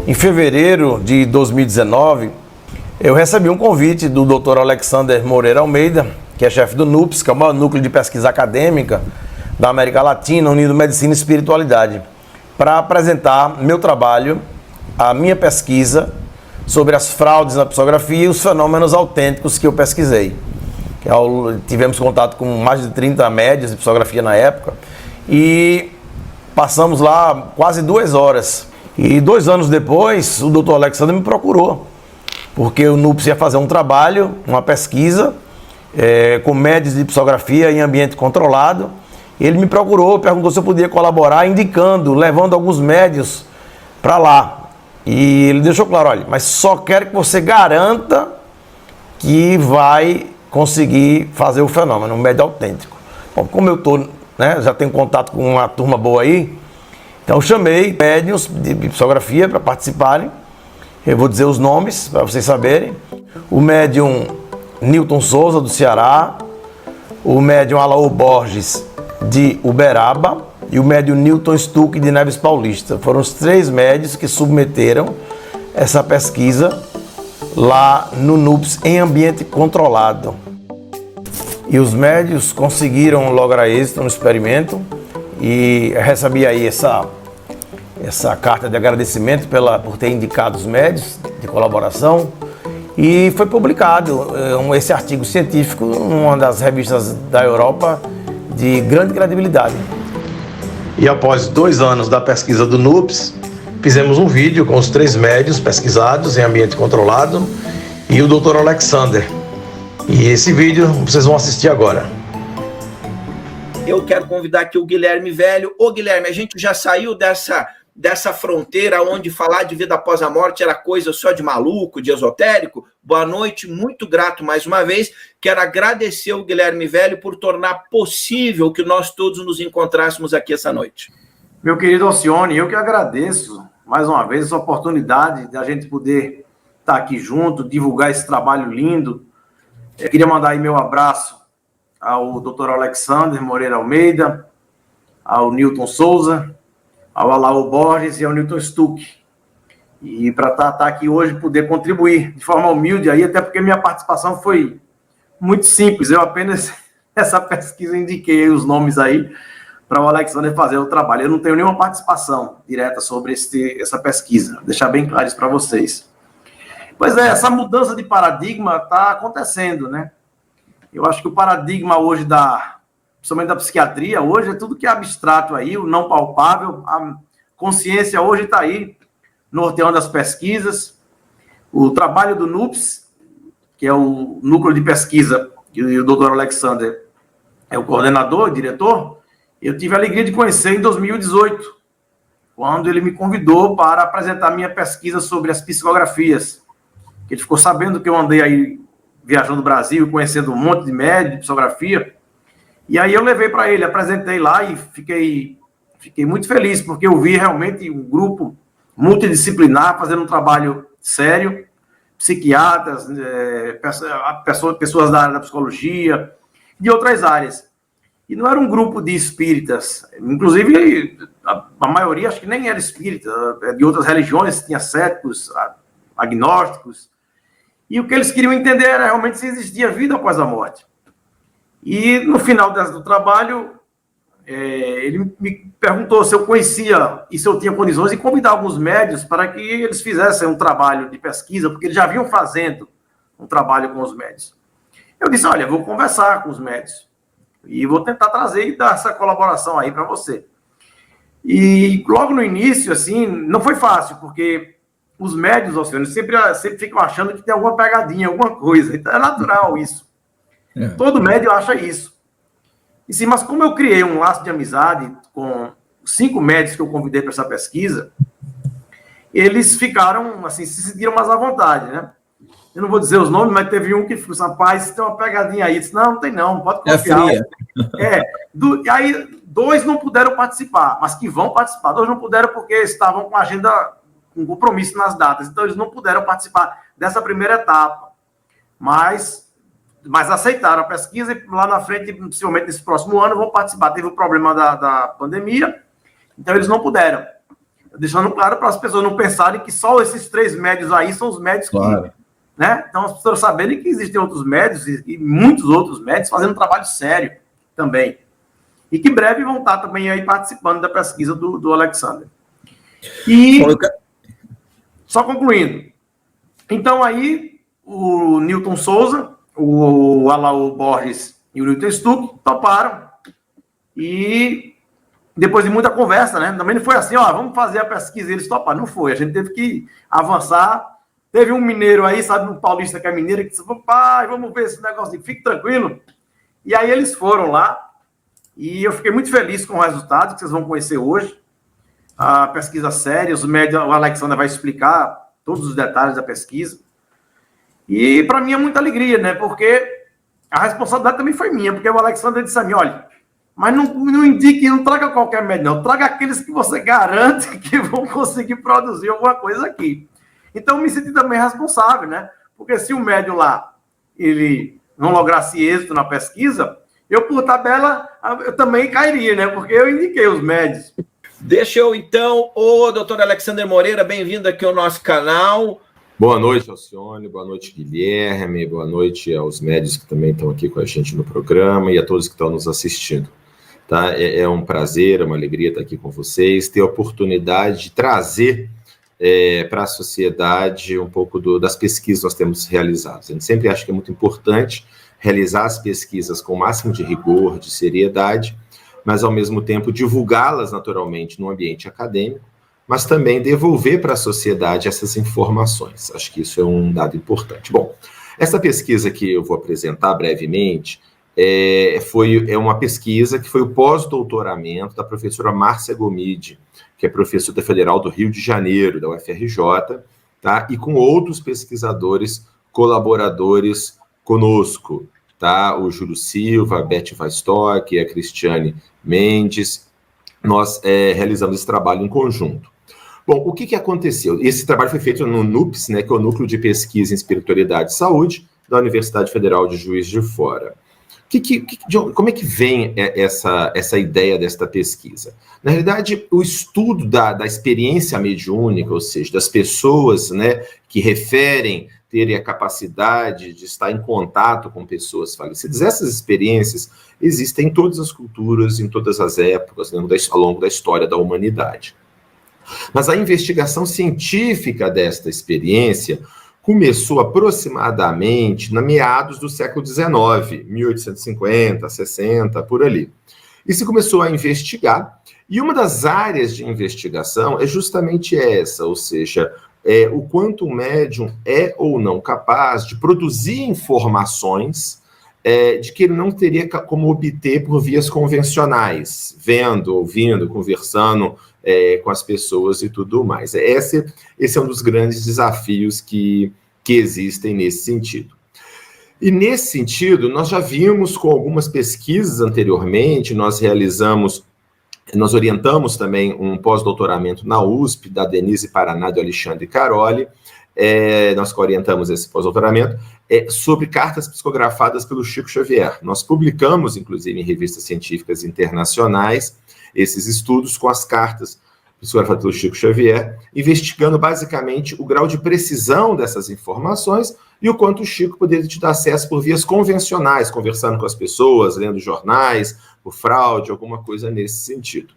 Em fevereiro de 2019, eu recebi um convite do Dr. Alexander Moreira Almeida, que é chefe do NUPS, que é o maior núcleo de pesquisa acadêmica da América Latina, unindo medicina e espiritualidade, para apresentar meu trabalho, a minha pesquisa sobre as fraudes na psicografia e os fenômenos autênticos que eu pesquisei. Tivemos contato com mais de 30 médios de psicografia na época e passamos lá quase 2 horas. E 2 anos depois, o Dr. Alexander me procurou, porque o NUPS ia fazer um trabalho, uma pesquisa, com médios de psicografia em ambiente controlado. Ele me procurou, perguntou se eu podia colaborar, indicando, levando alguns médios para lá. E ele deixou claro, olha, mas só quero que você garanta que vai conseguir fazer o fenômeno, um médio autêntico. Bom, como eu estou, já tenho contato com uma turma boa aí, então eu chamei médiuns de psicografia para participarem. Eu vou dizer os nomes para vocês saberem. O médium Newton Souza, do Ceará, o médium Alaô Borges, de Uberaba, e o médium Newton Stuck, de Neves Paulista. Foram os 3 médios que submeteram essa pesquisa lá no NUPS em ambiente controlado. E os médios conseguiram lograr êxito no experimento e recebi aí essa carta de agradecimento por ter indicado os médios de colaboração e foi publicado esse artigo científico em uma das revistas da Europa de grande credibilidade. E após 2 anos da pesquisa do NUPS, fizemos um vídeo com os 3 médios pesquisados em ambiente controlado e o Dr. Alexander. E esse vídeo vocês vão assistir agora. Eu quero convidar aqui o Guilherme Velho. Ô Guilherme, a gente já saiu dessa fronteira onde falar de vida após a morte era coisa só de maluco, de esotérico. Boa noite, muito grato mais uma vez. Quero agradecer o Guilherme Velho por tornar possível que nós todos nos encontrássemos aqui essa noite. Meu querido Alcione, eu que agradeço mais uma vez essa oportunidade de a gente poder estar aqui junto, divulgar esse trabalho lindo. Eu queria mandar aí meu abraço ao Dr. Alexander Moreira Almeida, ao Newton Souza, ao Alaô Borges e ao Newton Stuck. E para estar aqui hoje, poder contribuir de forma humilde aí, até porque minha participação foi muito simples. Eu apenas, essa pesquisa, indiquei os nomes aí para o Alexander fazer o trabalho. Eu não tenho nenhuma participação direta sobre essa pesquisa. Vou deixar bem claro isso para vocês. Pois é, essa mudança de paradigma está acontecendo, né? Eu acho que o paradigma hoje principalmente da psiquiatria, hoje é tudo que é abstrato aí, o não palpável, a consciência hoje está aí, norteando as pesquisas. O trabalho do NUPS, que é o núcleo de pesquisa, e o Dr. Alexander é o coordenador, o diretor, eu tive a alegria de conhecer em 2018, quando ele me convidou para apresentar minha pesquisa sobre as psicografias. Ele ficou sabendo que eu andei aí viajando no Brasil, conhecendo um monte de médios de psicografia, e aí eu levei para ele, apresentei lá e fiquei muito feliz, porque eu vi realmente um grupo multidisciplinar fazendo um trabalho sério, psiquiatras, pessoas da área da psicologia, de outras áreas. E não era um grupo de espíritas, inclusive a maioria acho que nem era espírita, de outras religiões, tinha céticos, agnósticos, e o que eles queriam entender era realmente se existia vida após a morte. E no final do trabalho, ele me perguntou se eu conhecia e se eu tinha condições de convidar alguns médios para que eles fizessem um trabalho de pesquisa, porque eles já vinham fazendo um trabalho com os médios. Eu disse, olha, vou conversar com os médios e vou tentar trazer e dar essa colaboração aí para você. E logo no início, assim, não foi fácil, porque os médios, Alcione, sempre ficam achando que tem alguma pegadinha, alguma coisa. Então é natural isso. Todo médio acha isso. E sim, mas como eu criei um laço de amizade com 5 médicos que eu convidei para essa pesquisa, eles ficaram, assim, se sentiram mais à vontade, né? Eu não vou dizer os nomes, mas teve um que ficou, rapaz, tem uma pegadinha aí. Eu disse, não tem não, pode confiar. Aí 2 não puderam participar, mas que vão participar. 2 não puderam porque estavam com a agenda, com compromisso nas datas. Então, eles não puderam participar dessa primeira etapa. Mas mas aceitaram a pesquisa e lá na frente, possivelmente nesse próximo ano, vão participar. Teve o problema da pandemia, então eles não puderam. Deixando claro para as pessoas não pensarem que só esses 3 médios aí são os médios que... Claro. Né? Então, as pessoas saberem que existem outros médios e muitos outros médios fazendo um trabalho sério também. E que breve vão estar também aí participando da pesquisa do Alexander. E, só concluindo, então aí o Newton Souza, o Alaú Borges e o Newton Stuck toparam. E depois de muita conversa, né? Também não foi assim, ó, vamos fazer a pesquisa e eles toparam. Não foi, a gente teve que avançar. Teve um mineiro aí, sabe, um paulista que é mineiro, que disse, pai, vamos ver esse negócio, fique tranquilo. E aí eles foram lá, e eu fiquei muito feliz com o resultado, que vocês vão conhecer hoje. A pesquisa séria, os médios, o Alexander vai explicar todos os detalhes da pesquisa. E para mim é muita alegria, né, porque a responsabilidade também foi minha, porque o Alexander disse a mim, olha, mas não indique, não traga qualquer médio, não, traga aqueles que você garante que vão conseguir produzir alguma coisa aqui. Então, me senti também responsável, né? Porque se o médio lá, ele não lograsse êxito na pesquisa, eu, por tabela, eu também cairia, né? Porque eu indiquei os médios. Deixa eu, então, doutor Alexander Moreira, bem-vindo aqui ao nosso canal. Boa noite, Alcione, boa noite, Guilherme, boa noite aos médios que também estão aqui com a gente no programa e a todos que estão nos assistindo. Tá? É um prazer, é uma alegria estar aqui com vocês, ter a oportunidade de trazer para a sociedade um pouco das pesquisas que nós temos realizadas. A gente sempre acha que é muito importante realizar as pesquisas com o máximo de rigor, de seriedade, mas, ao mesmo tempo, divulgá-las naturalmente no ambiente acadêmico, mas também devolver para a sociedade essas informações. Acho que isso é um dado importante. Bom, essa pesquisa que eu vou apresentar brevemente é uma pesquisa que foi o pós-doutoramento da professora Márcia Gomide, que é professora federal do Rio de Janeiro, da UFRJ, tá? E com outros pesquisadores colaboradores conosco, tá? O Júlio Silva, a Beth Weistock, a Cristiane Mendes. Nós realizamos esse trabalho em conjunto. Bom, o que aconteceu? Esse trabalho foi feito no NUPS, né, que é o Núcleo de Pesquisa em Espiritualidade e Saúde, da Universidade Federal de Juiz de Fora. Como é que vem essa ideia desta pesquisa? Na realidade, o estudo da experiência mediúnica, ou seja, das pessoas, né, que referem terem a capacidade de estar em contato com pessoas falecidas, essas experiências existem em todas as culturas, em todas as épocas, ao longo da história da humanidade. Mas a investigação científica desta experiência começou aproximadamente na meados do século XIX, 1850, 60, por ali. E se começou a investigar, e uma das áreas de investigação é justamente essa, ou seja, o quanto o médium é ou não capaz de produzir informações de que ele não teria como obter por vias convencionais, vendo, ouvindo, conversando com as pessoas e tudo mais. Esse é um dos grandes desafios que existem nesse sentido. E nesse sentido, nós já vimos com algumas pesquisas anteriormente, nós orientamos também um pós-doutoramento na USP, da Denise Paraná e do Alexandre Caroli, nós orientamos esse pós-doutoramento, sobre cartas psicografadas pelo Chico Xavier. Nós publicamos, inclusive, em revistas científicas internacionais, esses estudos com as cartas psicografadas pelo Chico Xavier, investigando basicamente o grau de precisão dessas informações e o quanto o Chico poderia te dar acesso por vias convencionais, conversando com as pessoas, lendo jornais, por fraude, alguma coisa nesse sentido.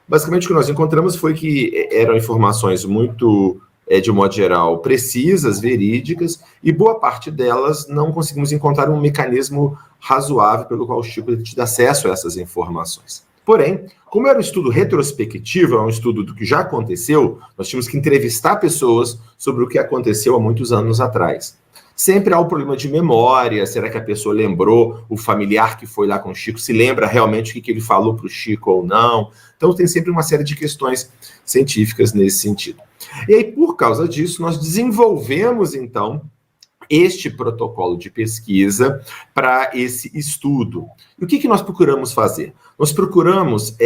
Basicamente, o que nós encontramos foi que eram informações muito, de modo geral, precisas, verídicas, e boa parte delas não conseguimos encontrar um mecanismo razoável pelo qual o Chico poderia te dar acesso a essas informações. Porém, como era um estudo retrospectivo, é um estudo do que já aconteceu, nós tínhamos que entrevistar pessoas sobre o que aconteceu há muitos anos atrás. Sempre há o problema de memória, será que a pessoa lembrou, o familiar que foi lá com o Chico, se lembra realmente o que ele falou para o Chico ou não? Então tem sempre uma série de questões científicas nesse sentido. E aí, por causa disso, nós desenvolvemos, então, este protocolo de pesquisa para esse estudo. E o que nós procuramos fazer? Nós procuramos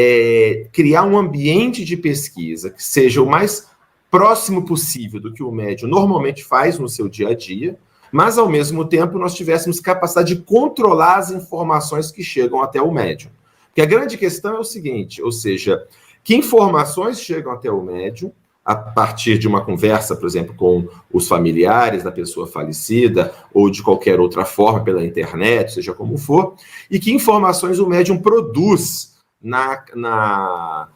criar um ambiente de pesquisa que seja o mais próximo possível do que o médium normalmente faz no seu dia a dia, mas, ao mesmo tempo, nós tivéssemos capacidade de controlar as informações que chegam até o médium. Porque a grande questão é o seguinte, ou seja, que informações chegam até o médium a partir de uma conversa, por exemplo, com os familiares da pessoa falecida, ou de qualquer outra forma, pela internet, seja como for, e que informações o médium produz numa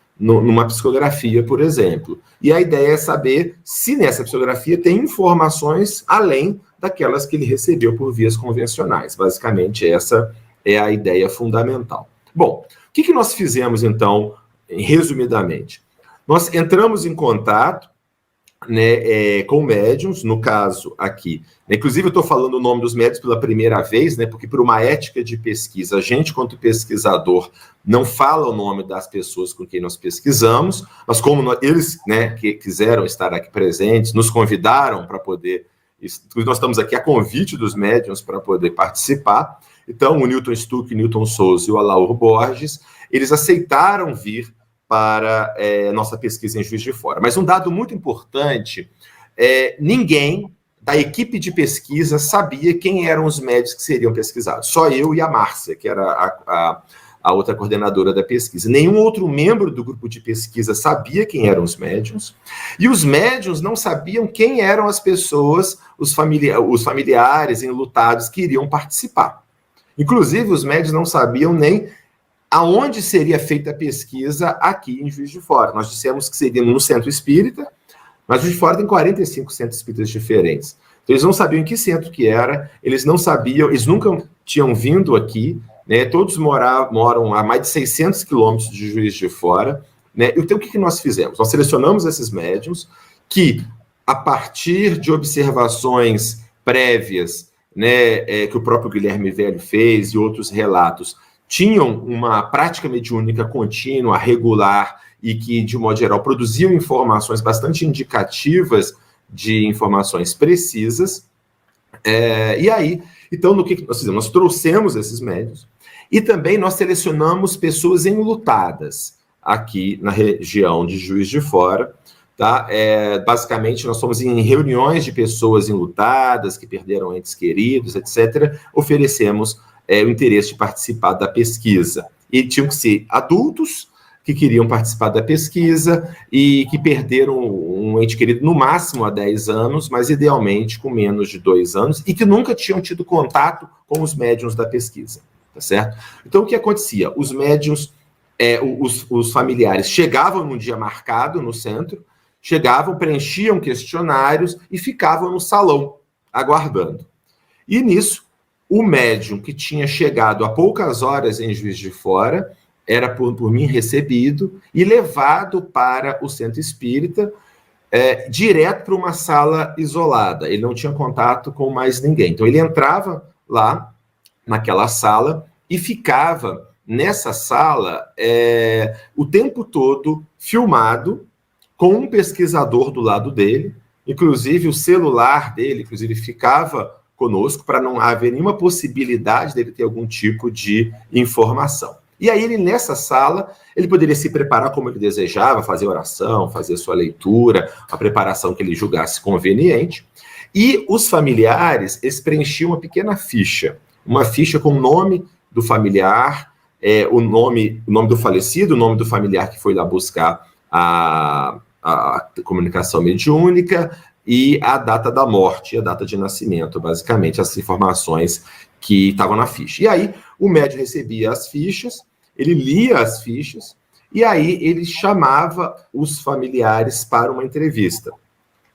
psicografia, por exemplo. E a ideia é saber se nessa psicografia tem informações além daquelas que ele recebeu por vias convencionais. Basicamente, essa é a ideia fundamental. Bom, o que nós fizemos, então, resumidamente? Nós entramos em contato, né, com médiums, no caso aqui. Inclusive, eu estou falando o nome dos médiums pela primeira vez, né, porque por uma ética de pesquisa, a gente, quanto pesquisador, não fala o nome das pessoas com quem nós pesquisamos, mas como eles, né, que quiseram estar aqui presentes, nos convidaram para poder... Nós estamos aqui a convite dos médiums para poder participar. Então, o Newton Stuck, Newton Souza e o Alaur Borges, eles aceitaram vir para nossa pesquisa em Juiz de Fora. Mas um dado muito importante, ninguém da equipe de pesquisa sabia quem eram os médios que seriam pesquisados. Só eu e a Márcia, que era a outra coordenadora da pesquisa. Nenhum outro membro do grupo de pesquisa sabia quem eram os médiums, e os médiums não sabiam quem eram as pessoas, os familiares enlutados que iriam participar. Inclusive, os médiums não sabiam nem aonde seria feita a pesquisa aqui em Juiz de Fora. Nós dissemos que seria no centro espírita, mas Juiz de Fora tem 45 centros espíritas diferentes. Então, eles não sabiam em que centro que era, eles não sabiam, eles nunca tinham vindo aqui, né? Todos moram a mais de 600 quilômetros de Juiz de Fora, né? Então, o que nós fizemos? Nós selecionamos esses médiums que, a partir de observações prévias, né, que o próprio Guilherme Velho fez e outros relatos, tinham uma prática mediúnica contínua, regular, e que, de modo geral, produziam informações bastante indicativas de informações precisas. E aí, então, no que nós fizemos? Nós trouxemos esses médios e também nós selecionamos pessoas enlutadas aqui na região de Juiz de Fora. Tá? Basicamente, nós fomos em reuniões de pessoas enlutadas, que perderam entes queridos, etc., oferecemos o interesse de participar da pesquisa. E tinham que ser adultos que queriam participar da pesquisa e que perderam um ente querido no máximo há 10 anos, mas idealmente com menos de 2 anos, e que nunca tinham tido contato com os médiuns da pesquisa, tá certo? Então, o que acontecia? Os médiuns, os familiares chegavam num dia marcado no centro, chegavam, preenchiam questionários e ficavam no salão, aguardando. E nisso, o médium que tinha chegado há poucas horas em Juiz de Fora era por mim recebido e levado para o centro espírita, direto para uma sala isolada. Ele não tinha contato com mais ninguém. Então, ele entrava lá, naquela sala, e ficava nessa sala o tempo todo filmado, com um pesquisador do lado dele. Inclusive, o celular dele, ficava conosco, para não haver nenhuma possibilidade dele ter algum tipo de informação. E aí, ele, nessa sala, ele poderia se preparar como ele desejava, fazer oração, fazer sua leitura, a preparação que ele julgasse conveniente. E os familiares, eles preenchiam uma pequena ficha, uma ficha com o nome do familiar, o nome do falecido, o nome do familiar que foi lá buscar a comunicação mediúnica, e a data da morte, a data de nascimento, basicamente, as informações que estavam na ficha. E aí, o médium recebia as fichas, ele lia as fichas, e aí ele chamava os familiares para uma entrevista,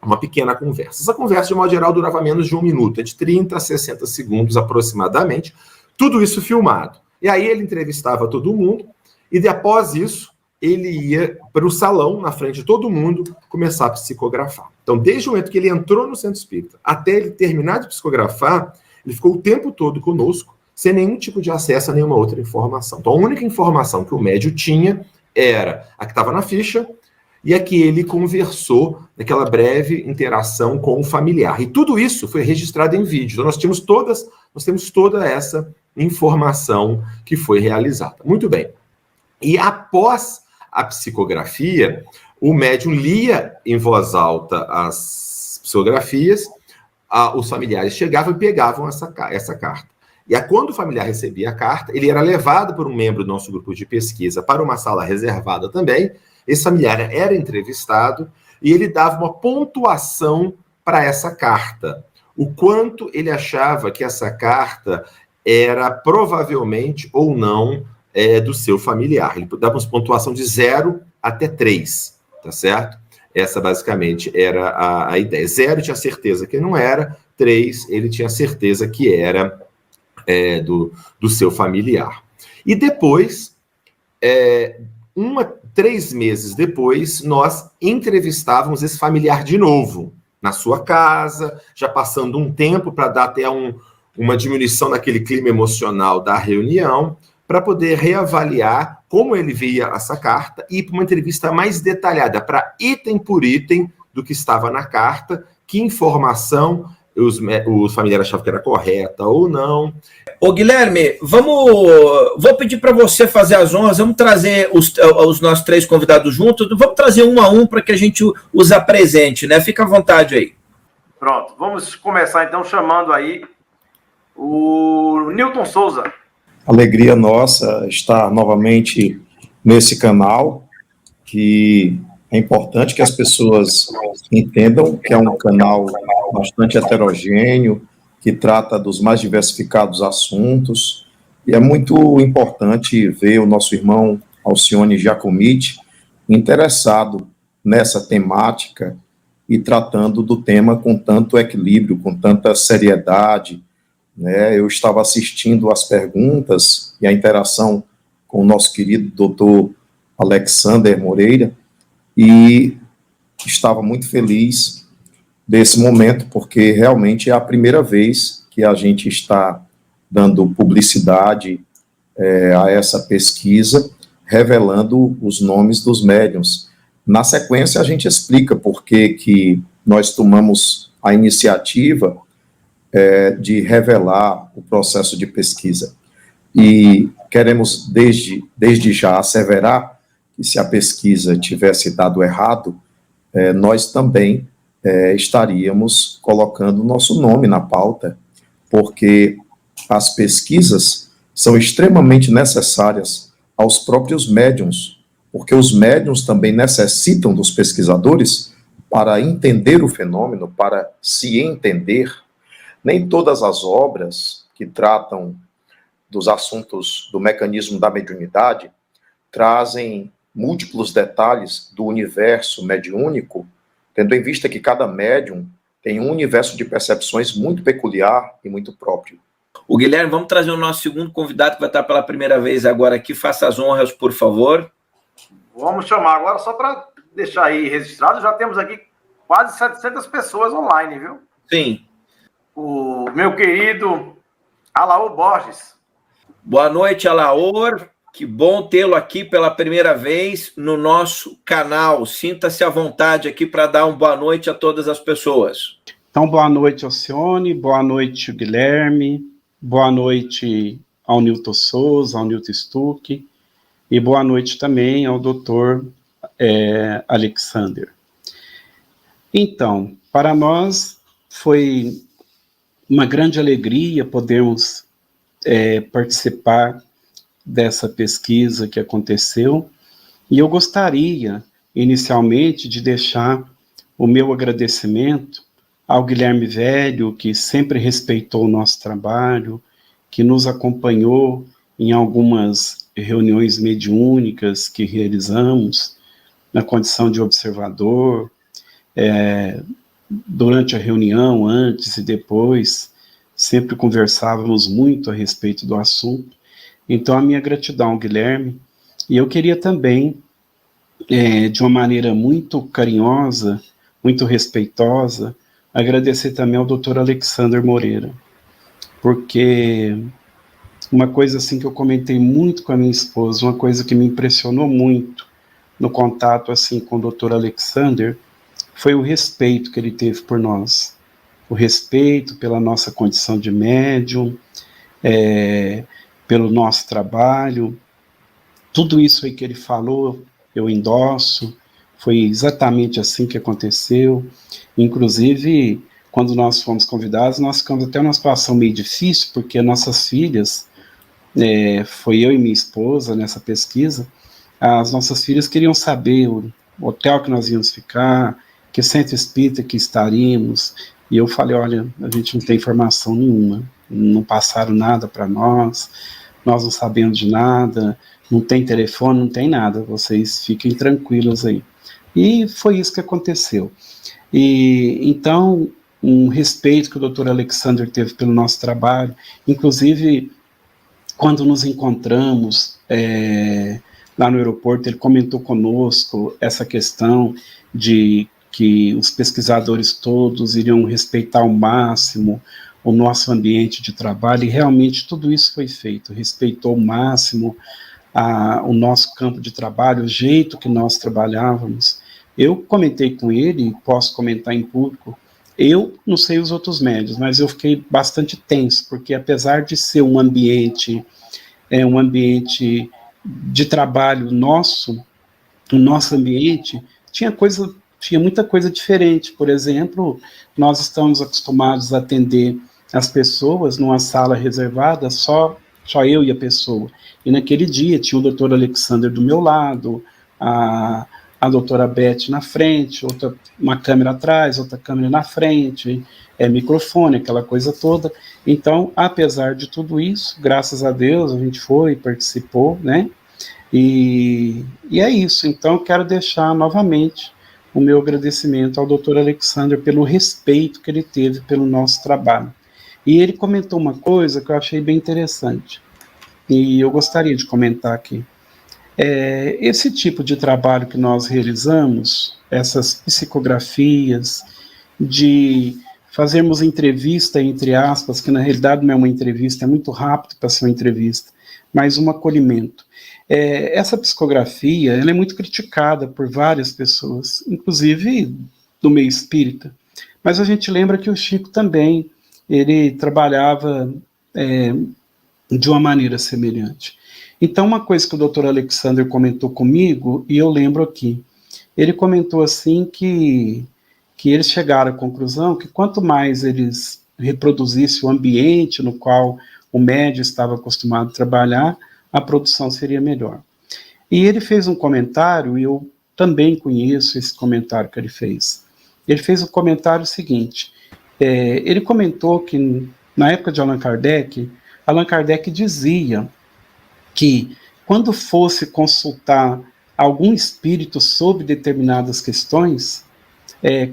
uma pequena conversa. Essa conversa, de modo geral, durava menos de 1 minuto, de 30 a 60 segundos aproximadamente, tudo isso filmado. E aí ele entrevistava todo mundo, e após isso, ele ia para o salão, na frente de todo mundo, começar a psicografar. Então, desde o momento que ele entrou no centro espírita, até ele terminar de psicografar, ele ficou o tempo todo conosco, sem nenhum tipo de acesso a nenhuma outra informação. Então, a única informação que o médium tinha era a que estava na ficha e a que ele conversou naquela breve interação com o familiar. E tudo isso foi registrado em vídeo. Então, nós temos toda essa informação que foi realizada. Muito bem. E após a psicografia, o médium lia em voz alta as psicografias, os familiares chegavam e pegavam essa carta. E aí, quando o familiar recebia a carta, ele era levado por um membro do nosso grupo de pesquisa para uma sala reservada também. Esse familiar era entrevistado e ele dava uma pontuação para essa carta. O quanto ele achava que essa carta era provavelmente ou não do seu familiar. Ele dava uma pontuação de 0 até 3, tá certo? Essa basicamente era a ideia. 0 tinha certeza que não era, 3 ele tinha certeza que era do seu familiar. E depois, 3 meses depois, nós entrevistávamos esse familiar de novo, na sua casa, já passando um tempo para dar até uma diminuição naquele clima emocional da reunião, para poder reavaliar como ele via essa carta e ir para uma entrevista mais detalhada, para item por item do que estava na carta, que informação os familiares achavam que era correta ou não. Ô Guilherme, vou pedir para você fazer as honras, vamos trazer os nossos 3 convidados juntos, vamos trazer um a um para que a gente os apresente, né? Fica à vontade aí. Pronto, vamos começar então chamando aí o Newton Souza. Alegria nossa estar novamente nesse canal, que é importante que as pessoas entendam que é um canal bastante heterogêneo, que trata dos mais diversificados assuntos, e é muito importante ver o nosso irmão Alcione Giacomitti interessado nessa temática e tratando do tema com tanto equilíbrio, com tanta seriedade, né? Eu estava assistindo às perguntas e a interação com o nosso querido doutor Alexander Moreira, e estava muito feliz desse momento, porque realmente é a primeira vez que a gente está dando publicidade a essa pesquisa, revelando os nomes dos médiuns. Na sequência, a gente explica por que nós tomamos a iniciativa de revelar o processo de pesquisa. E queremos, desde já, asseverar que se a pesquisa tivesse dado errado, nós também estaríamos colocando o nosso nome na pauta, porque as pesquisas são extremamente necessárias aos próprios médiuns, porque os médiuns também necessitam dos pesquisadores para entender o fenômeno, para se entender. Nem todas as obras que tratam dos assuntos do mecanismo da mediunidade trazem múltiplos detalhes do universo mediúnico, tendo em vista que cada médium tem um universo de percepções muito peculiar e muito próprio. O Guilherme, vamos trazer o nosso segundo convidado, que vai estar pela primeira vez agora aqui. Faça as honras, por favor. Vamos chamar agora, só para deixar aí registrado, já temos aqui quase 700 pessoas online, viu? Sim. O meu querido Alaor Borges. Boa noite, Alaor. Que bom tê-lo aqui pela primeira vez no nosso canal. Sinta-se à vontade aqui para dar uma boa noite a todas as pessoas. Então, boa noite, Alcione, boa noite, Guilherme, boa noite ao Newton Souza, ao Newton Stuck, e boa noite também ao doutor Alexander. Então, para nós foi uma grande alegria podermos participar dessa pesquisa que aconteceu, e eu gostaria, inicialmente, de deixar o meu agradecimento ao Guilherme Velho, que sempre respeitou o nosso trabalho, que nos acompanhou em algumas reuniões mediúnicas que realizamos, na condição de observador, durante a reunião, antes e depois, sempre conversávamos muito a respeito do assunto. Então, a minha gratidão ao Guilherme, e eu queria também, de uma maneira muito carinhosa, muito respeitosa, agradecer também ao Dr. Alexander Moreira, porque uma coisa assim que eu comentei muito com a minha esposa, uma coisa que me impressionou muito no contato assim com o Dr. Alexander, foi o respeito que ele teve por nós, o respeito pela nossa condição de médium, pelo nosso trabalho. Tudo isso aí que ele falou, eu endosso, foi exatamente assim que aconteceu. Inclusive, quando nós fomos convidados, nós ficamos até numa situação meio difícil, porque nossas filhas, foi eu e minha esposa nessa pesquisa, as nossas filhas queriam saber o hotel que nós íamos ficar, que centro espírita que estaríamos, e eu falei, olha, a gente não tem informação nenhuma, não passaram nada para nós não sabemos de nada, não tem telefone, não tem nada, vocês fiquem tranquilos aí. E foi isso que aconteceu. E então, um respeito que o Dr. Alexander teve pelo nosso trabalho, inclusive, quando nos encontramos lá no aeroporto, ele comentou conosco essa questão de que os pesquisadores todos iriam respeitar ao máximo o nosso ambiente de trabalho, e realmente tudo isso foi feito, respeitou ao máximo o nosso campo de trabalho, o jeito que nós trabalhávamos. Eu comentei com ele, posso comentar em público, eu não sei os outros médios, mas eu fiquei bastante tenso, porque apesar de ser um ambiente de trabalho nosso, o nosso ambiente tinha muita coisa diferente. Por exemplo, nós estamos acostumados a atender as pessoas numa sala reservada, só eu e a pessoa. E naquele dia tinha o Dr. Alexander do meu lado, a doutora Beth na frente, uma câmera atrás, outra câmera na frente, microfone, aquela coisa toda. Então, apesar de tudo isso, graças a Deus, a gente foi, participou, né? E é isso. Então, eu quero deixar novamente o meu agradecimento ao Dr. Alexander pelo respeito que ele teve pelo nosso trabalho. E ele comentou uma coisa que eu achei bem interessante, e eu gostaria de comentar aqui. Esse tipo de trabalho que nós realizamos, essas psicografias, de fazermos entrevista, entre aspas, que na realidade não é uma entrevista, é muito rápido para ser uma entrevista, mas um acolhimento. Essa psicografia, ela é muito criticada por várias pessoas, inclusive do meio espírita, mas a gente lembra que o Chico também, ele trabalhava de uma maneira semelhante. Então, uma coisa que o Dr. Alexander comentou comigo, e eu lembro aqui, ele comentou assim que eles chegaram à conclusão que quanto mais eles reproduzissem o ambiente no qual o médium estava acostumado a trabalhar, a produção seria melhor. E ele fez um comentário, e eu também conheço esse comentário que ele fez. Ele fez o comentário seguinte, ele comentou que na época de Allan Kardec dizia que quando fosse consultar algum espírito sobre determinadas questões,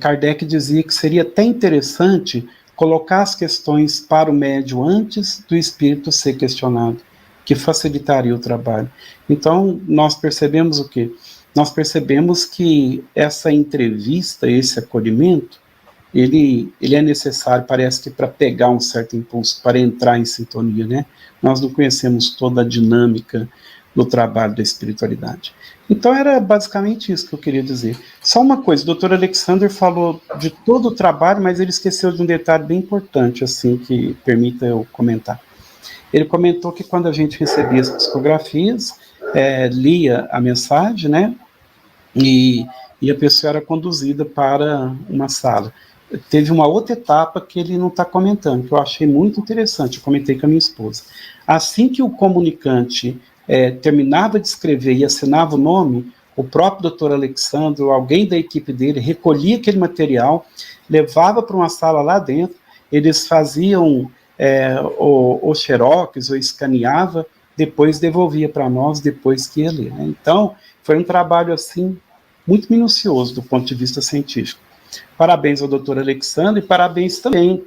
Kardec dizia que seria até interessante colocar as questões para o médium antes do espírito ser questionado, que facilitaria o trabalho. Então, nós percebemos o quê? Nós percebemos que essa entrevista, esse acolhimento, ele é necessário, parece que para pegar um certo impulso, para entrar em sintonia, né? Nós não conhecemos toda a dinâmica do trabalho da espiritualidade. Então era basicamente isso que eu queria dizer. Só uma coisa, o Dr. Alexander falou de todo o trabalho, mas ele esqueceu de um detalhe bem importante, assim, que permita eu comentar. Ele comentou que quando a gente recebia as psicografias, lia a mensagem, né? E a pessoa era conduzida para uma sala. Teve uma outra etapa que ele não está comentando, que eu achei muito interessante, eu comentei com a minha esposa. Assim que o comunicante terminava de escrever e assinava o nome, o próprio Dr. Alexandre, ou alguém da equipe dele, recolhia aquele material, levava para uma sala lá dentro, eles faziam o xerox, ou escaneava, depois devolvia para nós, depois que ia ler. Né? Então, foi um trabalho assim, muito minucioso do ponto de vista científico. Parabéns ao Dr. Alexandre e parabéns também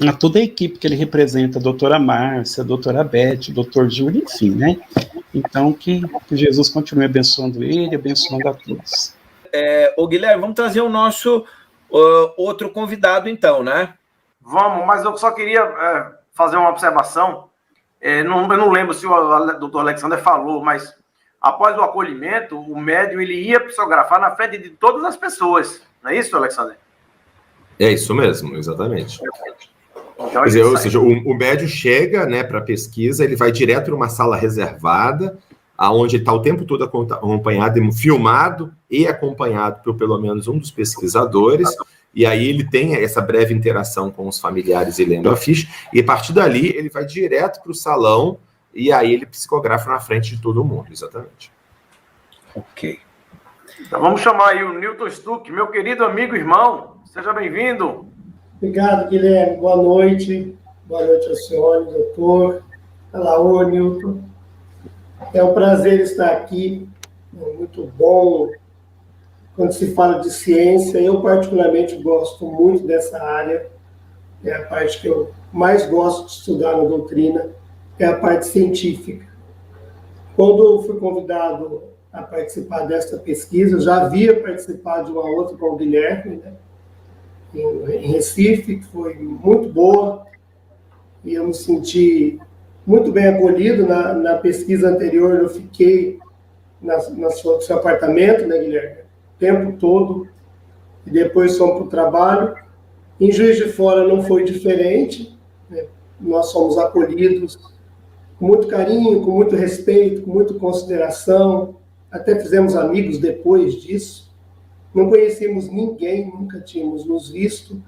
a toda a equipe que ele representa, a doutora Márcia, a doutora Beth, o Dr. Júlio, enfim, né? Então, que Jesus continue abençoando ele, abençoando a todos. Ô Guilherme, vamos trazer o nosso outro convidado, então, né? Vamos, mas eu só queria fazer uma observação. Eu não lembro se o doutor Alexander falou, mas após o acolhimento, o médium ele ia psicografar na frente de todas as pessoas. Não é isso, Alexander? É isso mesmo, exatamente. Então, Quer dizer, ou seja, o médium chega, né, para pesquisa, ele vai direto numa sala reservada, aonde ele está o tempo todo acompanhado, filmado e acompanhado por pelo menos um dos pesquisadores, e aí ele tem essa breve interação com os familiares e lendo a ficha, e a partir dali ele vai direto para o salão, e aí ele psicografa na frente de todo mundo, exatamente. Ok. Então vamos chamar aí o Newton Stuck, meu querido amigo e irmão. Seja bem-vindo. Obrigado, Guilherme. Boa noite. Boa noite ao senhor, doutor. Olá, Newton. É um prazer estar aqui. É muito bom quando se fala de ciência. Eu, particularmente, gosto muito dessa área. É a parte que eu mais gosto de estudar na doutrina, é a parte científica. Quando eu fui convidado a participar desta pesquisa, eu já havia participado de uma outra com o Guilherme, né, em Recife, que foi muito boa, e eu me senti muito bem acolhido. Na pesquisa anterior, eu fiquei no seu apartamento, né, Guilherme, o tempo todo, e depois fomos para o trabalho. Em Juiz de Fora não foi diferente, né? Nós somos acolhidos com muito carinho, com muito respeito, com muita consideração, até fizemos amigos depois disso. Não conhecíamos ninguém, nunca tínhamos nos visto,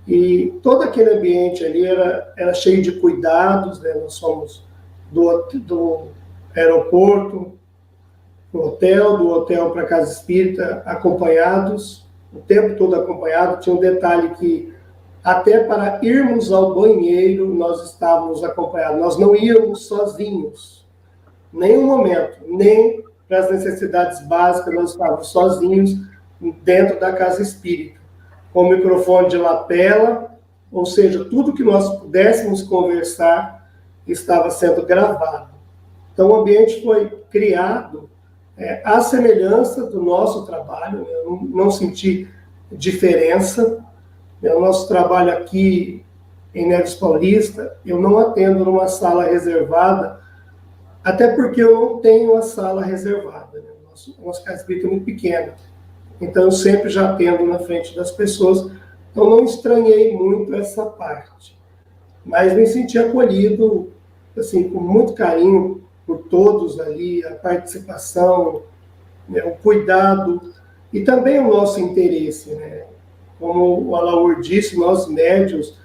e todo aquele ambiente ali era cheio de cuidados, né? Nós somos do aeroporto, do hotel para a casa espírita, acompanhados, o tempo todo acompanhado. Tinha um detalhe que até para irmos ao banheiro nós estávamos acompanhados, nós não íamos sozinhos, nenhum momento, nem para as necessidades básicas nós estávamos sozinhos dentro da casa espírita, com o microfone de lapela, ou seja, tudo que nós pudéssemos conversar estava sendo gravado. Então o ambiente foi criado à semelhança do nosso trabalho. Eu não senti diferença. O nosso trabalho aqui em Neves Paulista, eu não atendo numa sala reservada, até porque eu não tenho a sala reservada, né? Nosso casa espírita é muito pequena, então eu sempre já atendo na frente das pessoas, então não estranhei muito essa parte, mas me senti acolhido, assim, com muito carinho por todos ali, a participação, né, o cuidado e também o nosso interesse, né? Como o Alaor disse, nós médios,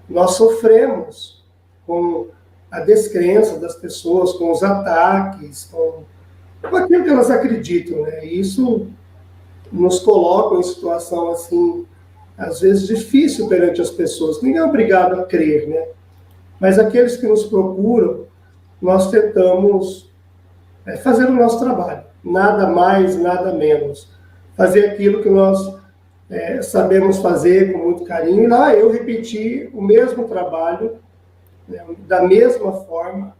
nós sofremos com a descrença das pessoas, com os ataques, com aquilo que elas acreditam, né? E isso nos coloca em situação, assim, às vezes difícil perante as pessoas. Ninguém é obrigado a crer, né? Mas aqueles que nos procuram, nós tentamos fazer o nosso trabalho, nada mais, nada menos. Fazer aquilo que nós sabemos fazer com muito carinho. E lá eu repeti o mesmo trabalho, né, da mesma forma,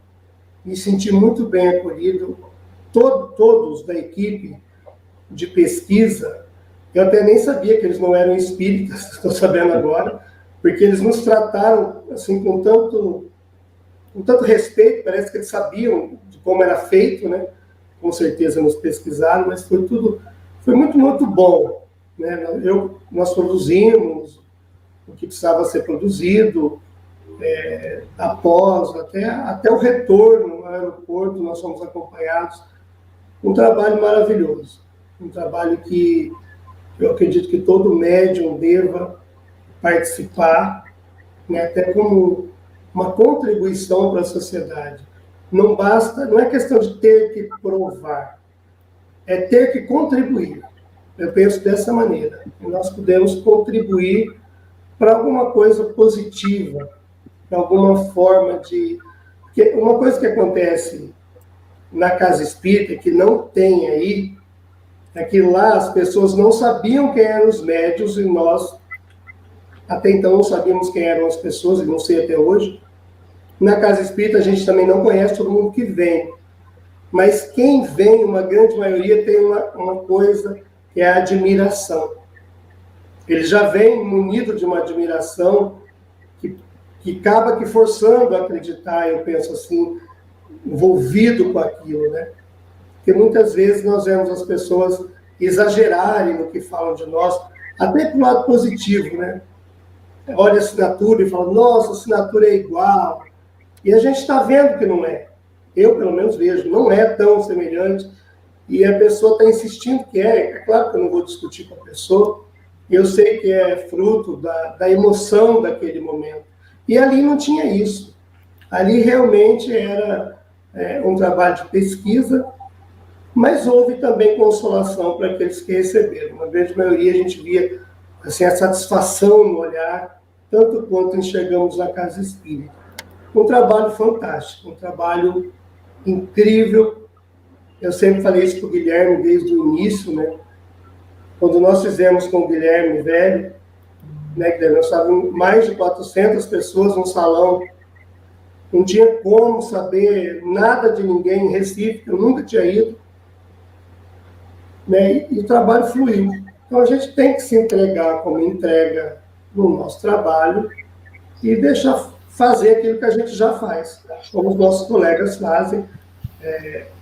me senti muito bem acolhido. Todos da equipe de pesquisa, eu até nem sabia que eles não eram espíritas, estou sabendo agora, porque eles nos trataram assim, com tanto respeito, parece que eles sabiam de como era feito, né? Com certeza nos pesquisaram, mas foi muito, muito bom, né? Nós produzimos o que precisava ser produzido, após, até o retorno no aeroporto, nós fomos acompanhados. Um trabalho maravilhoso, um trabalho que eu acredito que todo médium deva participar, né, até como uma contribuição para a sociedade. Não é questão de ter que provar, é ter que contribuir. Eu penso dessa maneira. Nós podemos contribuir para alguma coisa positiva, para alguma forma de... Porque uma coisa que acontece na casa espírita, que não tem aí, é que lá as pessoas não sabiam quem eram os médios e nós, até então, não sabíamos quem eram as pessoas, e não sei até hoje. Na casa espírita, a gente também não conhece todo mundo que vem. Mas quem vem, uma grande maioria, tem uma coisa que é a admiração. Ele já vem munido de uma admiração que acaba que forçando a acreditar, eu penso assim, envolvido com aquilo, né? Porque muitas vezes nós vemos as pessoas exagerarem no que falam de nós, até para o lado positivo, né? Olha a assinatura e fala, nossa, a assinatura é igual. E a gente está vendo que não é. Eu, pelo menos, vejo, não é tão semelhante. E a pessoa está insistindo que é. É claro que eu não vou discutir com a pessoa. Eu sei que é fruto da emoção daquele momento. E ali não tinha isso. Ali realmente era um trabalho de pesquisa, mas houve também consolação para aqueles que receberam. Na grande maioria a gente via assim, a satisfação no olhar, tanto quanto enxergamos na Casa Espírita. Um trabalho fantástico, um trabalho incrível. Eu sempre falei isso para o Guilherme desde o início, né? Quando nós fizemos com o Guilherme Velho, né, Guilherme, nós estávamos mais de 400 pessoas no salão, não tinha como saber nada de ninguém em Recife, eu nunca tinha ido, né, e o trabalho fluiu. Então a gente tem que se entregar como entrega no nosso trabalho e deixar fazer aquilo que a gente já faz, como os nossos colegas fazem.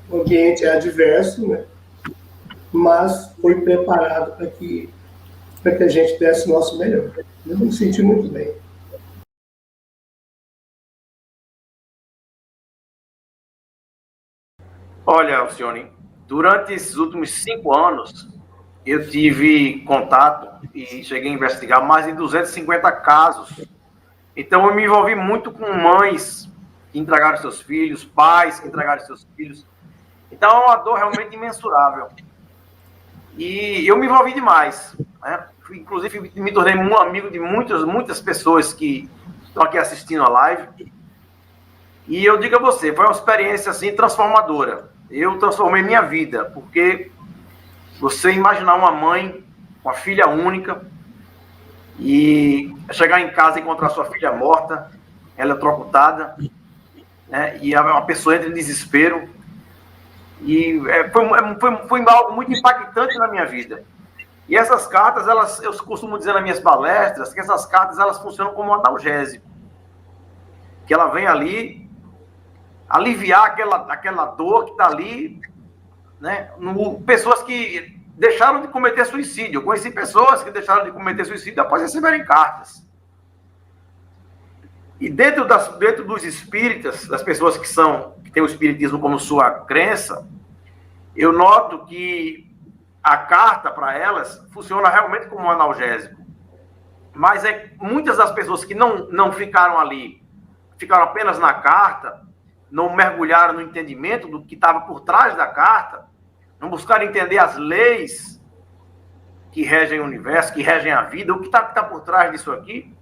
O ambiente é adverso, né? Mas foi preparado para que a gente desse o nosso melhor. Eu me senti muito bem. Olha, Alcione, durante esses últimos 5 anos, eu tive contato e cheguei a investigar mais de 250 casos. Então, eu me envolvi muito com mães que entregaram seus filhos, pais que entregaram seus filhos. Então, é uma dor realmente imensurável. E eu me envolvi demais, né? Inclusive, me tornei um amigo de muitas pessoas que estão aqui assistindo a live. E eu digo a você, foi uma experiência assim transformadora. Eu transformei minha vida, porque você imaginar uma mãe, uma filha única, e chegar em casa e encontrar sua filha morta, ela eletrocutada, né? E uma pessoa entra em desespero. E foi algo muito impactante na minha vida. E essas cartas, eu costumo dizer nas minhas palestras, que essas cartas elas funcionam como um analgésico. Que ela vem ali aliviar aquela dor que está ali, né? Pessoas que deixaram de cometer suicídio. Eu conheci pessoas que deixaram de cometer suicídio após receberem cartas. E dentro dos espíritas, das pessoas que têm o espiritismo como sua crença, eu noto que a carta para elas funciona realmente como um analgésico. Mas muitas das pessoas que não ficaram ali, ficaram apenas na carta, não mergulharam no entendimento do que estava por trás da carta, não buscaram entender as leis que regem o universo, que regem a vida, o que está por trás disso aqui.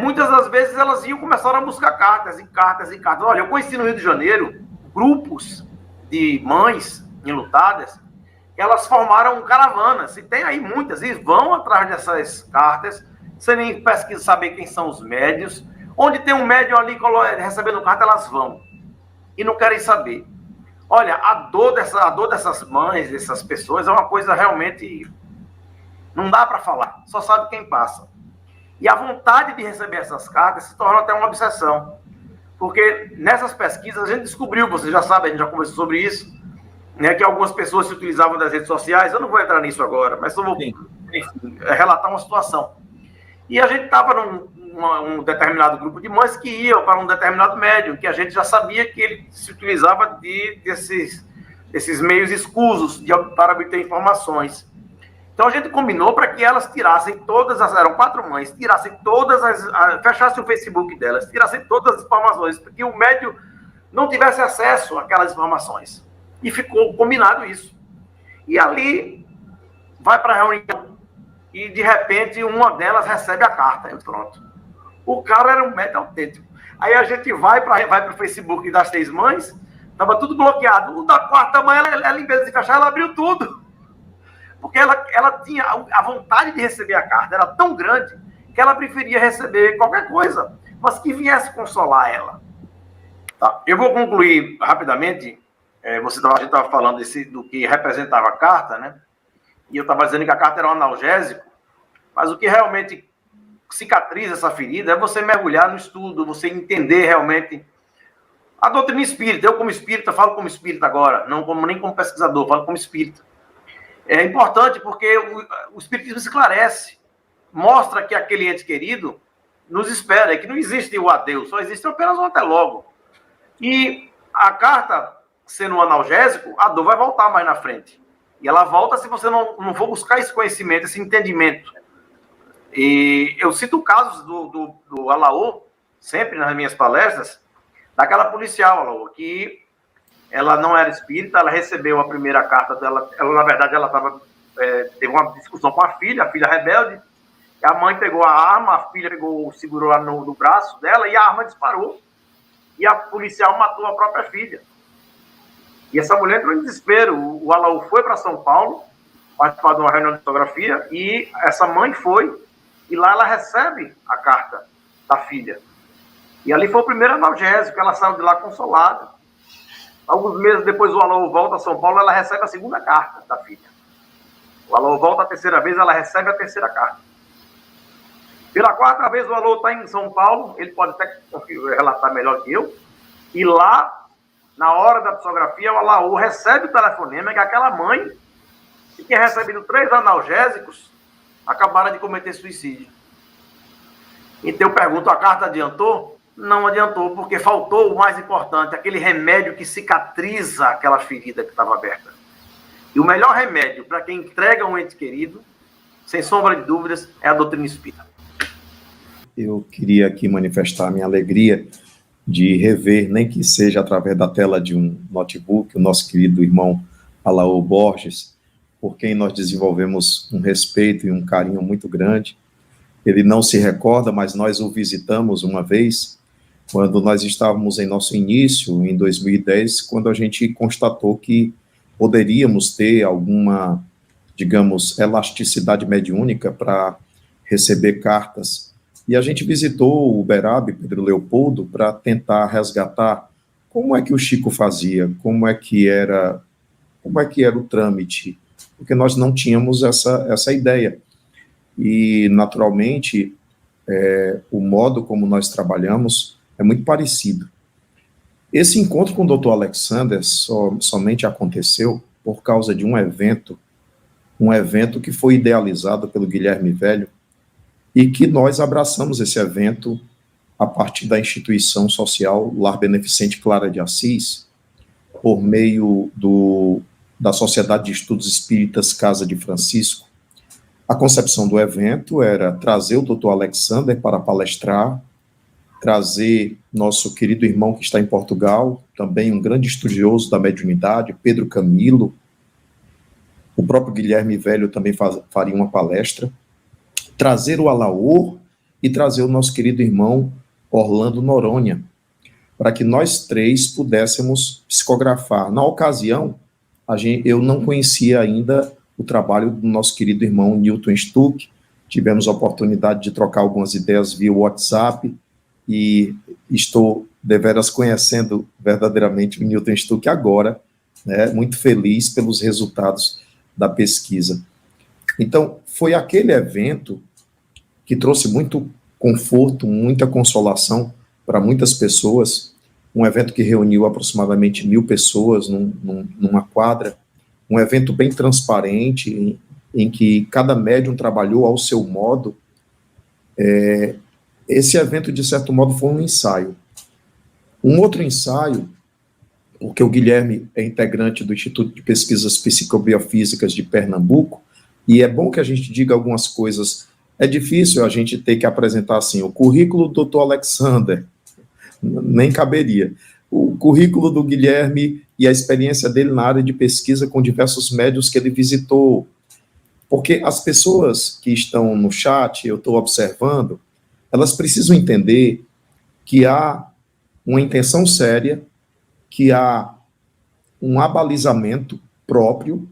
Muitas das vezes elas começaram a buscar cartas e cartas e cartas. Olha, eu conheci no Rio de Janeiro grupos de mães enlutadas, que elas formaram caravanas, e tem aí muitas, e vão atrás dessas cartas, sem nem pesquisa saber quem são os médios. Onde tem um médium ali recebendo carta, elas vão. E não querem saber. Olha, a dor dessas mães, dessas pessoas, é uma coisa realmente... Não dá para falar. Só sabe quem passa. E a vontade de receber essas cartas se torna até uma obsessão. Porque nessas pesquisas a gente descobriu, você já sabe, a gente já conversou sobre isso, né, que algumas pessoas se utilizavam das redes sociais. Eu não vou entrar nisso agora, mas eu vou relatar uma situação. E a gente estava num determinado grupo de mães que iam para um determinado médium, que a gente já sabia que ele se utilizava desses meios escusos para obter informações. Então a gente combinou para que elas tirassem eram 4 mães, tirassem fechassem o Facebook delas, tirassem todas as informações, para que o médium não tivesse acesso àquelas informações. E ficou combinado isso. E ali vai para a reunião e de repente uma delas recebe a carta. E pronto. O cara era um médium autêntico. Aí a gente vai para o Facebook das 3 mães, estava tudo bloqueado. O da 4ª mãe, ela em vez de fechar, ela abriu tudo. Porque ela tinha a vontade de receber a carta, era tão grande que ela preferia receber qualquer coisa, mas que viesse consolar ela. Tá, eu vou concluir rapidamente. A gente estava falando do que representava a carta, né? E eu estava dizendo que a carta era um analgésico, mas o que realmente cicatriza essa ferida é você mergulhar no estudo, você entender realmente a doutrina espírita. Eu, como espírita, falo como espírita agora, nem como pesquisador, falo como espírita. É importante porque o espiritismo esclarece, mostra que aquele ente querido nos espera, que não existe o adeus, só existe apenas um até logo. E a carta, sendo um analgésico, a dor vai voltar mais na frente. E ela volta se você não for buscar esse conhecimento, esse entendimento. E eu cito casos do Alaô, sempre nas minhas palestras, daquela policial, Alaô, que ela não era espírita, ela recebeu a primeira carta dela, na verdade, ela teve uma discussão com a filha rebelde, a mãe pegou a arma, a filha segurou lá no braço dela e a arma disparou. E a policial matou a própria filha. E essa mulher entrou em desespero. O Alaú foi para São Paulo, participar de uma reunião de fotografia, e essa mãe foi, e lá ela recebe a carta da filha. E ali foi o primeiro analgésico, ela saiu de lá consolada. Alguns meses depois o Alaú volta a São Paulo, ela recebe a segunda carta da filha. O Alaú volta a terceira vez, ela recebe a terceira carta. Pela quarta vez o Alaú está em São Paulo, ele pode até relatar melhor que eu, e lá, na hora da psicografia, o Alaú recebe o telefonema que aquela mãe, que tinha recebido 3 analgésicos, acabaram de cometer suicídio. Então eu pergunto, a carta adiantou? Não adiantou, porque faltou o mais importante, aquele remédio que cicatriza aquela ferida que estava aberta. E o melhor remédio para quem entrega um ente querido, sem sombra de dúvidas, é a doutrina espírita. Eu queria aqui manifestar a minha alegria de rever, nem que seja através da tela de um notebook, o nosso querido irmão Alaô Borges, por quem nós desenvolvemos um respeito e um carinho muito grande. Ele não se recorda, mas nós o visitamos uma vez, quando nós estávamos em nosso início, em 2010, quando a gente constatou que poderíamos ter alguma, digamos, elasticidade mediúnica para receber cartas. E a gente visitou o Uberaba, Pedro Leopoldo, para tentar resgatar como é que o Chico fazia, como é que era o trâmite, porque nós não tínhamos essa ideia. E, naturalmente, o modo como nós trabalhamos é muito parecido. Esse encontro com o Dr. Alexander somente aconteceu por causa de um evento que foi idealizado pelo Guilherme Velho, e que nós abraçamos esse evento a partir da instituição social Lar Beneficente Clara de Assis, por meio da Sociedade de Estudos Espíritas Casa de Francisco. A concepção do evento era trazer o Dr. Alexander para palestrar, trazer nosso querido irmão que está em Portugal, também um grande estudioso da mediunidade, Pedro Camilo, o próprio Guilherme Velho também faria uma palestra, trazer o Alaô e trazer o nosso querido irmão Orlando Noronha, para que nós 3 pudéssemos psicografar. Na ocasião, eu não conhecia ainda o trabalho do nosso querido irmão Newton Stuck, tivemos a oportunidade de trocar algumas ideias via WhatsApp, e estou deveras conhecendo verdadeiramente o Newton Stuck agora, né, muito feliz pelos resultados da pesquisa. Então, foi aquele evento que trouxe muito conforto, muita consolação para muitas pessoas, um evento que reuniu aproximadamente 1.000 pessoas numa quadra, um evento bem transparente, em que cada médium trabalhou ao seu modo. Esse evento, de certo modo, foi um ensaio. Um outro ensaio, porque o Guilherme é integrante do Instituto de Pesquisas Psicobiofísicas de Pernambuco, e é bom que a gente diga algumas coisas. É difícil a gente ter que apresentar assim, o currículo do Dr. Alexander, nem caberia. O currículo do Guilherme e a experiência dele na área de pesquisa com diversos médios que ele visitou. Porque as pessoas que estão no chat, eu estou observando, elas precisam entender que há uma intenção séria, que há um abalizamento próprio,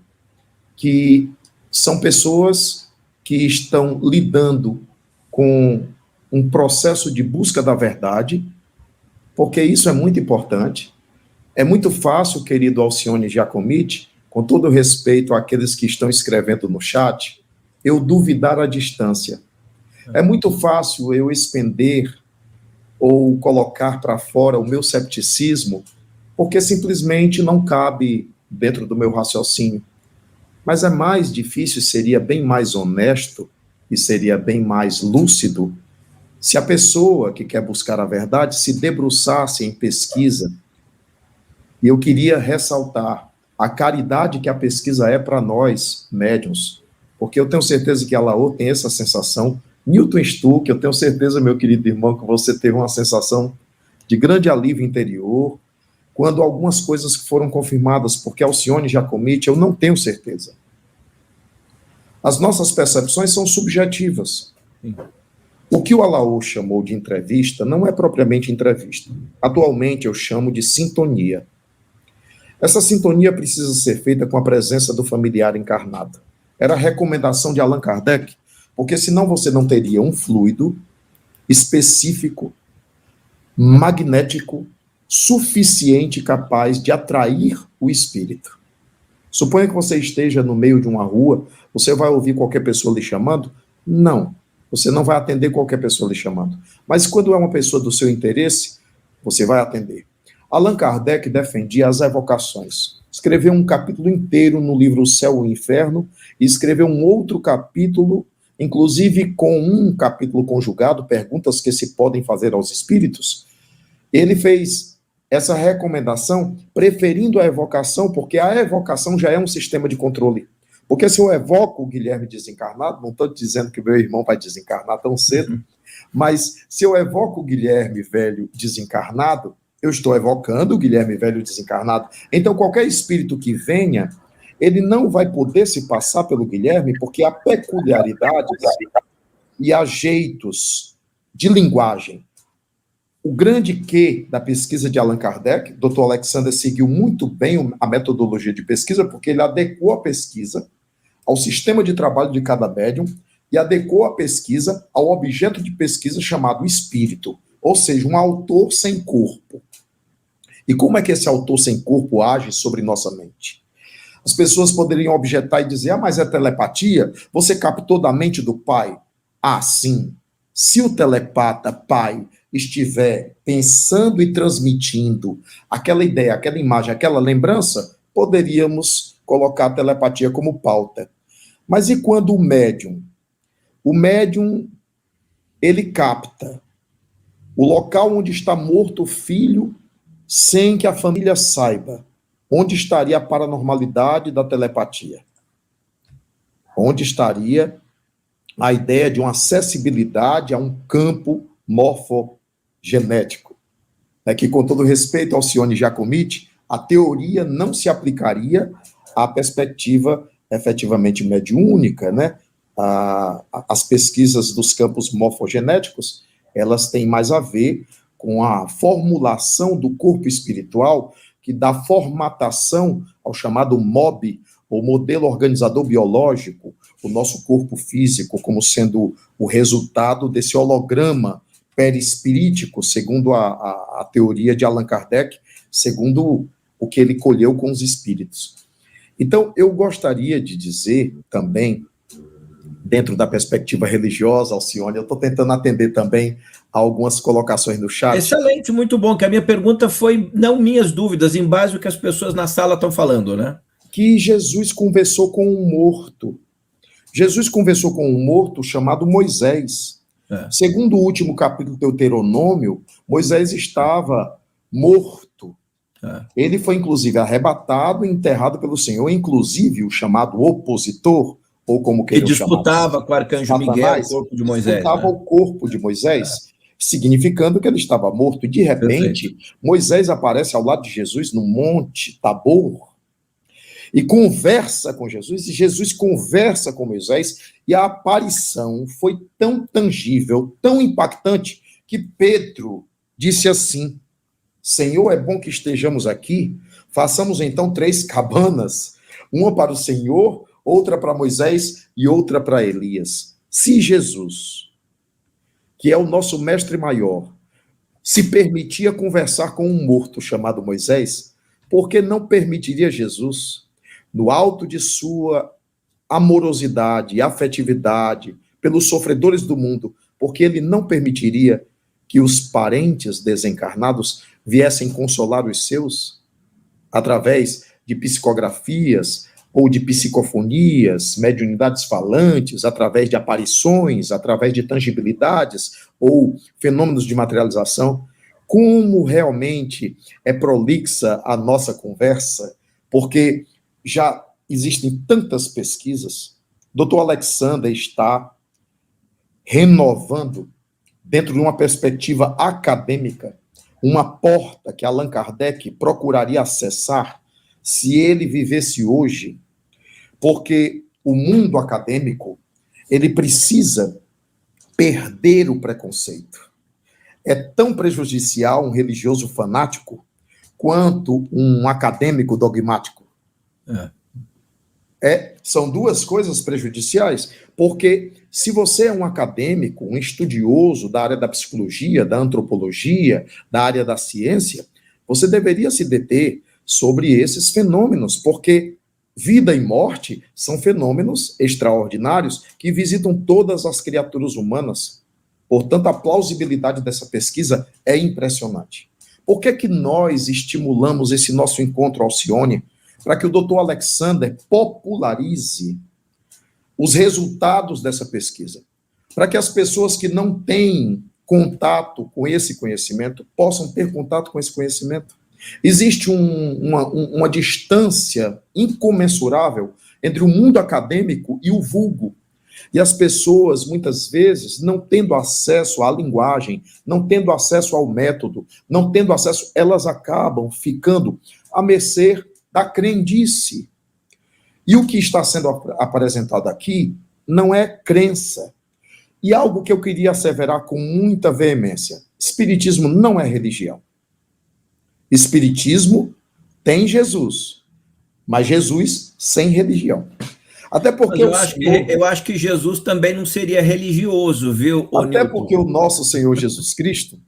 que são pessoas que estão lidando com um processo de busca da verdade, porque isso é muito importante. É muito fácil, querido Alcione Giacomitti, com todo respeito àqueles que estão escrevendo no chat, eu duvidar à distância. É muito fácil eu expender ou colocar para fora o meu cepticismo, porque simplesmente não cabe dentro do meu raciocínio. Mas é mais difícil, seria bem mais honesto e seria bem mais lúcido se a pessoa que quer buscar a verdade se debruçasse em pesquisa. E eu queria ressaltar, a caridade que a pesquisa é para nós, médiuns, porque eu tenho certeza que a Laô tem essa sensação, Newton Stuck, eu tenho certeza, meu querido irmão, que você teve uma sensação de grande alívio interior, quando algumas coisas foram confirmadas, porque Alcione Jacomite, eu não tenho certeza. As nossas percepções são subjetivas. O que o Alaô chamou de entrevista não é propriamente entrevista. Atualmente eu chamo de sintonia. Essa sintonia precisa ser feita com a presença do familiar encarnado. Era a recomendação de Allan Kardec, porque senão você não teria um fluido específico, magnético, suficiente capaz de atrair o espírito. Suponha que você esteja no meio de uma rua, você vai ouvir qualquer pessoa lhe chamando? Não, você não vai atender qualquer pessoa lhe chamando. Mas quando é uma pessoa do seu interesse, você vai atender. Allan Kardec defendia as evocações. Escreveu um capítulo inteiro no livro O Céu e o Inferno, e escreveu um outro capítulo, inclusive com um capítulo conjugado, perguntas que se podem fazer aos espíritos. Ele fez essa recomendação preferindo a evocação, porque a evocação já é um sistema de controle. Porque se eu evoco o Guilherme desencarnado, não estou dizendo que o meu irmão vai desencarnar tão cedo, mas se eu evoco o Guilherme velho desencarnado, eu estou evocando o Guilherme velho desencarnado. Então, qualquer espírito que venha, ele não vai poder se passar pelo Guilherme, porque há peculiaridades e há jeitos de linguagem. O grande quê da pesquisa de Allan Kardec, Dr. Alexander seguiu muito bem a metodologia de pesquisa, porque ele adequou a pesquisa ao sistema de trabalho de cada médium e adequou a pesquisa ao objeto de pesquisa chamado espírito, ou seja, um autor sem corpo. E como é que esse autor sem corpo age sobre nossa mente? As pessoas poderiam objetar e dizer, mas é telepatia? Você captou da mente do pai? Ah, sim. Se o telepata pai estiver pensando e transmitindo aquela ideia, aquela imagem, aquela lembrança, poderíamos colocar a telepatia como pauta. Mas e quando o médium? O médium, ele capta o local onde está morto o filho sem que a família saiba. Onde estaria a paranormalidade da telepatia? Onde estaria a ideia de uma acessibilidade a um campo morfogenético? É que, com todo respeito ao Alcione Jacomite, a teoria não se aplicaria à perspectiva efetivamente mediúnica, né? As pesquisas dos campos morfogenéticos, elas têm mais a ver com a formulação do corpo espiritual, que dá formatação ao chamado MOB, o modelo organizador biológico, o nosso corpo físico, como sendo o resultado desse holograma perispirítico, segundo a teoria de Allan Kardec, segundo o que ele colheu com os espíritos. Então, eu gostaria de dizer também, dentro da perspectiva religiosa, Alcione, eu estou tentando atender também a algumas colocações no chat. Excelente, muito bom, que a minha pergunta foi, não minhas dúvidas, em base ao que as pessoas na sala estão falando, né? Que Jesus conversou com um morto. Jesus conversou com um morto chamado Moisés. Segundo o último capítulo do Deuteronômio, Moisés estava morto. Ele foi, inclusive, arrebatado e enterrado pelo Senhor, inclusive o chamado opositor, ou como que disputava com o arcanjo Miguel o corpo de Moisés. Disputava o corpo de Moisés, significando que ele estava morto. E, de repente, Moisés aparece ao lado de Jesus no Monte Tabor e conversa com Jesus, e Jesus conversa com Moisés, e a aparição foi tão tangível, tão impactante, que Pedro disse assim: Senhor, é bom que estejamos aqui, façamos então 3 cabanas, uma para o Senhor, outra para Moisés e outra para Elias. Se Jesus, que é o nosso mestre maior, se permitia conversar com um morto chamado Moisés, por que não permitiria Jesus, no alto de sua amorosidade e afetividade pelos sofredores do mundo, porque ele não permitiria que os parentes desencarnados viessem consolar os seus através de psicografias ou de psicofonias, mediunidades falantes, através de aparições, através de tangibilidades ou fenômenos de materialização? Como realmente é prolixa a nossa conversa porque já existem tantas pesquisas. Dr. Alexander está renovando, dentro de uma perspectiva acadêmica, uma porta que Allan Kardec procuraria acessar se ele vivesse hoje, porque o mundo acadêmico, ele precisa perder o preconceito. É tão prejudicial um religioso fanático quanto um acadêmico dogmático. São duas coisas prejudiciais, porque se você é um acadêmico, um estudioso da área da psicologia, da antropologia, da área da ciência, você deveria se deter sobre esses fenômenos, porque vida e morte são fenômenos extraordinários que visitam todas as criaturas humanas. Portanto, a plausibilidade dessa pesquisa é impressionante. Por que que nós estimulamos esse nosso encontro, Alcione, para que o Dr. Alexander popularize os resultados dessa pesquisa, para que as pessoas que não têm contato com esse conhecimento possam ter contato com esse conhecimento? Existe uma distância incomensurável entre o mundo acadêmico e o vulgo. E as pessoas, muitas vezes, não tendo acesso à linguagem, não tendo acesso ao método, não tendo acesso, elas acabam ficando à mercê da crendice. E o que está sendo apresentado aqui não é crença. E algo que eu queria asseverar com muita veemência: espiritismo não é religião. Espiritismo tem Jesus, mas Jesus sem religião. Até porque eu acho que Jesus também não seria religioso, viu? Até porque o nosso Senhor Jesus Cristo,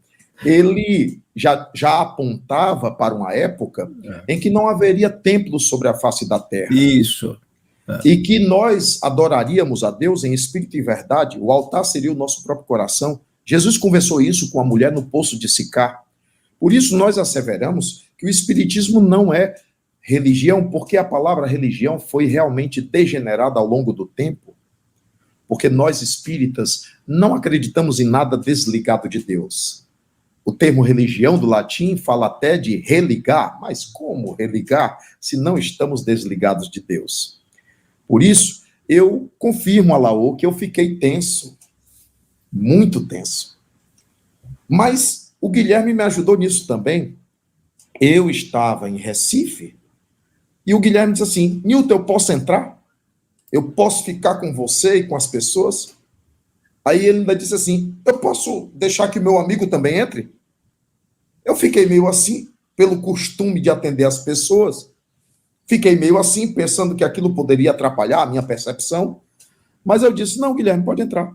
ele já apontava para uma época em que não haveria templos sobre a face da terra. Isso. E que nós adoraríamos a Deus em espírito e verdade. O altar seria o nosso próprio coração. Jesus conversou isso com a mulher no poço de Sicar. Por isso nós asseveramos que o espiritismo não é religião, porque a palavra religião foi realmente degenerada ao longo do tempo. Porque nós espíritas não acreditamos em nada desligado de Deus. O termo religião do latim fala até de religar, mas como religar se não estamos desligados de Deus? Por isso, eu confirmo, Alaô, que eu fiquei tenso, muito tenso. Mas o Guilherme me ajudou nisso também. Eu estava em Recife e o Guilherme disse assim: Nilton, eu posso entrar? Eu posso ficar com você e com as pessoas? Aí ele ainda disse assim: eu posso deixar que meu amigo também entre? Eu fiquei meio assim, pelo costume de atender as pessoas. Fiquei meio assim, pensando que aquilo poderia atrapalhar a minha percepção. Mas eu disse: não, Guilherme, pode entrar.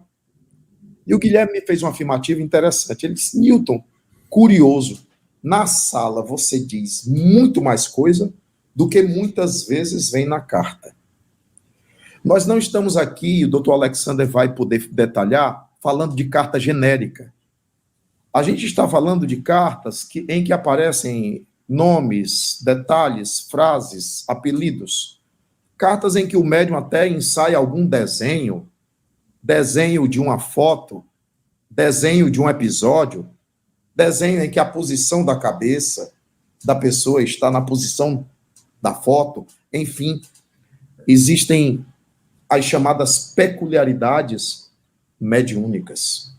E o Guilherme me fez uma afirmativa interessante. Ele disse: Nilton, curioso, na sala você diz muito mais coisa do que muitas vezes vem na carta. Nós não estamos aqui, o doutor Alexander vai poder detalhar, falando de carta genérica. A gente está falando de cartas em que aparecem nomes, detalhes, frases, apelidos. Cartas em que o médium até ensaia algum desenho de uma foto, desenho de um episódio, desenho em que a posição da cabeça da pessoa está na posição da foto. Enfim, existem as chamadas peculiaridades mediúnicas.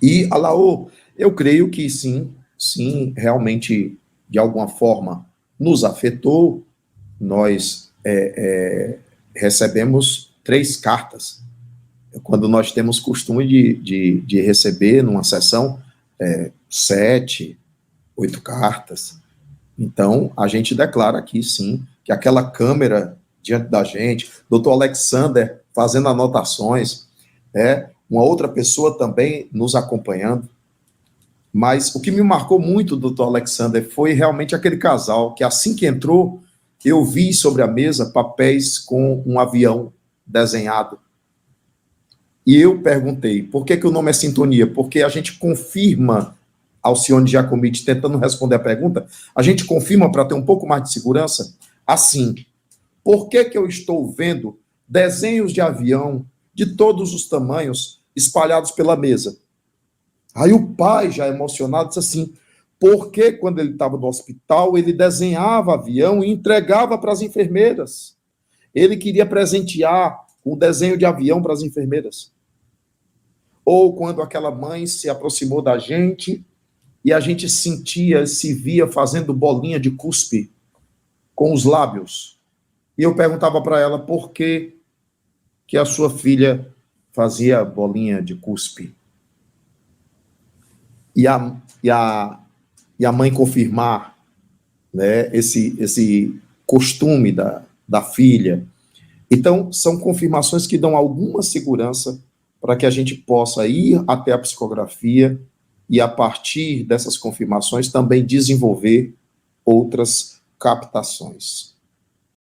E, Alaô, eu creio que sim, realmente, de alguma forma, nos afetou. Nós recebemos 3 cartas. Quando nós temos costume de receber, numa sessão, 7, 8 cartas. Então, a gente declara aqui, sim, que aquela câmera diante da gente, doutor Alexander fazendo anotações, uma outra pessoa também nos acompanhando. Mas o que me marcou muito, doutor Alexander, foi realmente aquele casal que, assim que entrou, eu vi sobre a mesa papéis com um avião desenhado. E eu perguntei, por que o nome é Sintonia? Porque a gente confirma, Alcione Giacometti tentando responder a pergunta, a gente confirma para ter um pouco mais de segurança, assim, por que eu estou vendo desenhos de avião de todos os tamanhos espalhados pela mesa? Aí o pai, já emocionado, disse assim: porque quando ele estava no hospital, ele desenhava avião e entregava para as enfermeiras. Ele queria presentear o desenho de avião para as enfermeiras. Ou quando aquela mãe se aproximou da gente e a gente sentia, se via fazendo bolinha de cuspe com os lábios. E eu perguntava para ela por que a sua filha fazia bolinha de cuspe. E a mãe confirmar, né, esse costume da filha. Então, são confirmações que dão alguma segurança para que a gente possa ir até a psicografia e, a partir dessas confirmações, também desenvolver outras captações.